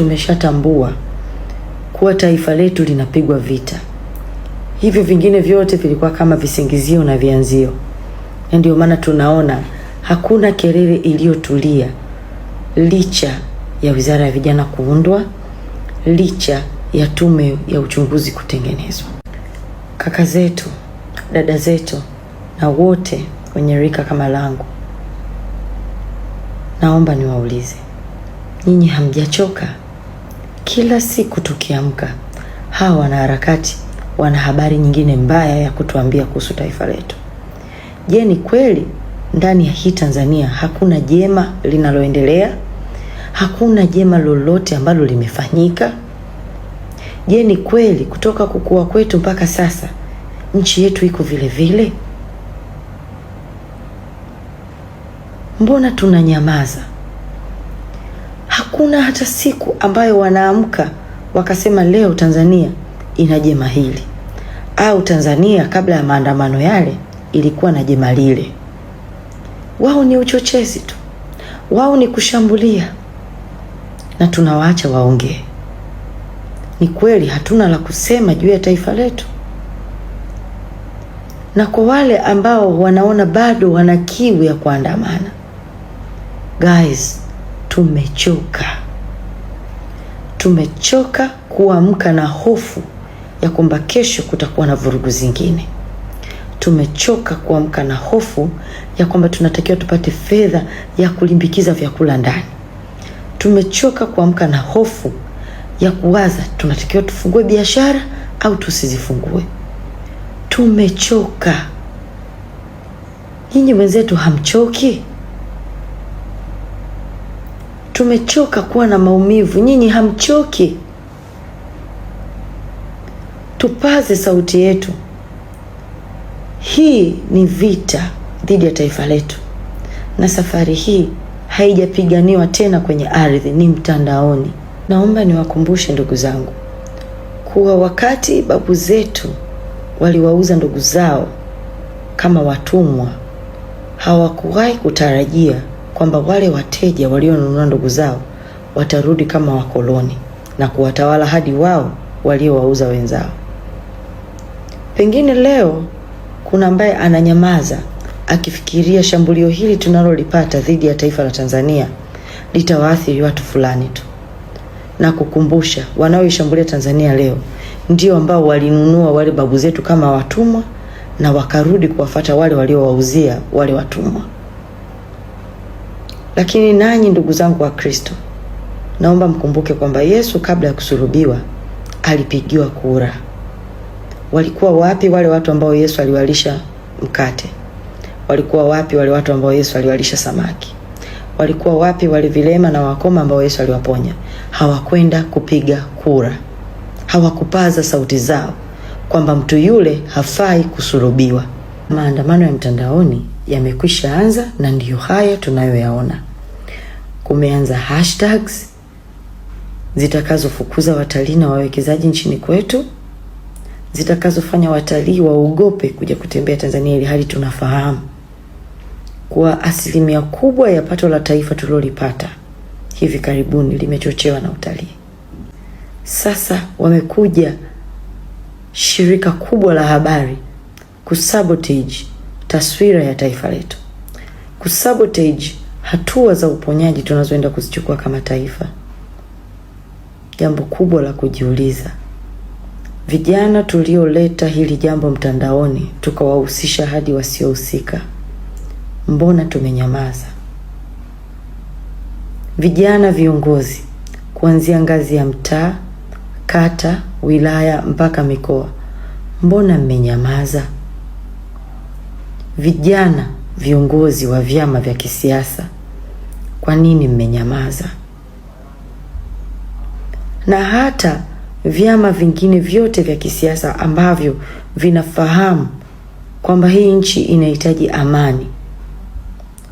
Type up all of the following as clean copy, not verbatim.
tumeshatambua kuwa taifa letu linapigwa vita. Hivyo vingine vyote vilikuwa kama visingizio na vianzio. Na ndio maana tunaona hakuna kelele iliyotulia licha ya Wizara ya Vijana kuundwa, licha ya tume ya uchunguzi kutengenezwa. Kaka zetu, dada zetu na wote wenye rika kama langu, naomba niwaulize, nyinyi hamjachoka? Kila siku tukiamka, hawa wanaharakati wana habari nyingine mbaya ya kutuambia kuhusu taifa letu. Je, ni kweli ndani ya hii Tanzania hakuna jema linaloendelea? Hakuna jema lolote ambalo limefanyika? Je, ni kweli kutoka kukua kwetu mpaka sasa nchi yetu iko vile vile? Mbona tunanyamaza? Hakuna hata siku ambayo wanaamka wakasema leo Tanzania ina jema hili, au Tanzania kabla ya maandamano yale ilikuwa na jema lile. Wao ni uchochezi tu, wao ni kushambulia, na tunawaacha waongee. Ni kweli hatuna la kusema juu ya taifa letu? Na kwa wale ambao wanaona bado wana kiu ya kuandamana, guys, tumechoka. Tumechoka kuamka na hofu ya kwamba kesho kutakuwa na vurugu zingine. Tumechoka kuamka na hofu ya kwamba tunatakiwa tupate fedha ya kulimbikiza vyakula ndani. Tumechoka kuamka na hofu ya kuwaza tunatakiwa tufungue biashara au tusizifungue. Tumechoka. Nyinyi wenzetu hamchoki? Tumechoka kuwa na maumivu. Nyinyi hamchoki? Tupaze sauti yetu. Hii ni vita dhidi ya taifa letu, na safari hii haijapiganiwa tena kwenye ardhi, ni mtandaoni. Naomba niwakumbushe ndugu zangu kuwa wakati babu zetu waliwauza ndugu zao kama watumwa, hawakuwahi kutarajia kwamba wale wateja walionunua ndugu zao watarudi kama wakoloni na kuwatawala hadi wao waliowauza wenzao. Pengine leo kuna ambaye ananyamaza akifikiria shambulio hili tunalolipata dhidi ya taifa la Tanzania litawaathiri watu fulani tu, na kukumbusha wanaoishambulia Tanzania leo ndio ambao walinunua wale babu zetu kama watumwa na wakarudi kuwafuata wale waliowauzia wale watumwa. Lakini nanyi ndugu zangu wa Kristo, naomba mkumbuke kwamba Yesu kabla ya kusulubiwa alipigiwa kura. Walikuwa wapi wale watu ambao Yesu aliwalisha mkate? Walikuwa wapi wale watu ambao Yesu aliwalisha samaki? Walikuwa wapi wale vilema na wakoma ambao Yesu aliwaponya? Hawakwenda kupiga kura. Hawakupaza sauti zao kwamba mtu yule hafai kusulubiwa. Maandamano ya mtandaoni yamekwisha anza, na ndiyo haya tunayoyaona. Kumeanza hashtags zitakazofukuza watalii na wawekezaji nchini kwetu, zitakazofanya watalii waogope kuja kutembea Tanzania, ili hali tunafahamu kwa asilimia kubwa ya pato la taifa tulilolipata hivi karibuni limechochewa na utalii. Sasa wamekuja shirika kubwa la habari kusabotage taswira ya taifa letu, kusabotage hatua za uponyaji tunazoenda kuzichukua kama taifa. Jambo kubwa la kujiuliza, vijana tulioleta hili jambo mtandaoni tukawahusisha hadi wasiohusika, mbona tumenyamaza? Vijana viongozi kuanzia ngazi ya mtaa, kata, wilaya mpaka mikoa, mbona mmenyamaza? Vijana viongozi wa vyama vya kisiasa, kwa nini mmenyamaza? Na hata vyama vingine vyote vya kisiasa ambavyo vinafahamu kwamba hii nchi inahitaji amani,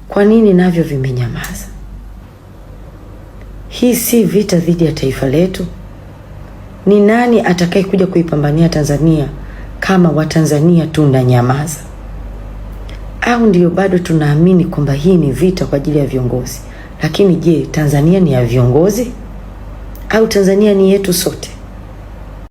kwa nini navyo vimenyamaza? Hii si vita dhidi ya taifa letu. Ni nani atakaye kuja kuipambania Tanzania kama Watanzania tunanyamaza? Au ndio bado tunaamini kwamba hii ni vita kwa ajili ya viongozi? Lakini je, Tanzania ni ya viongozi? au Tanzania ni yetu sote?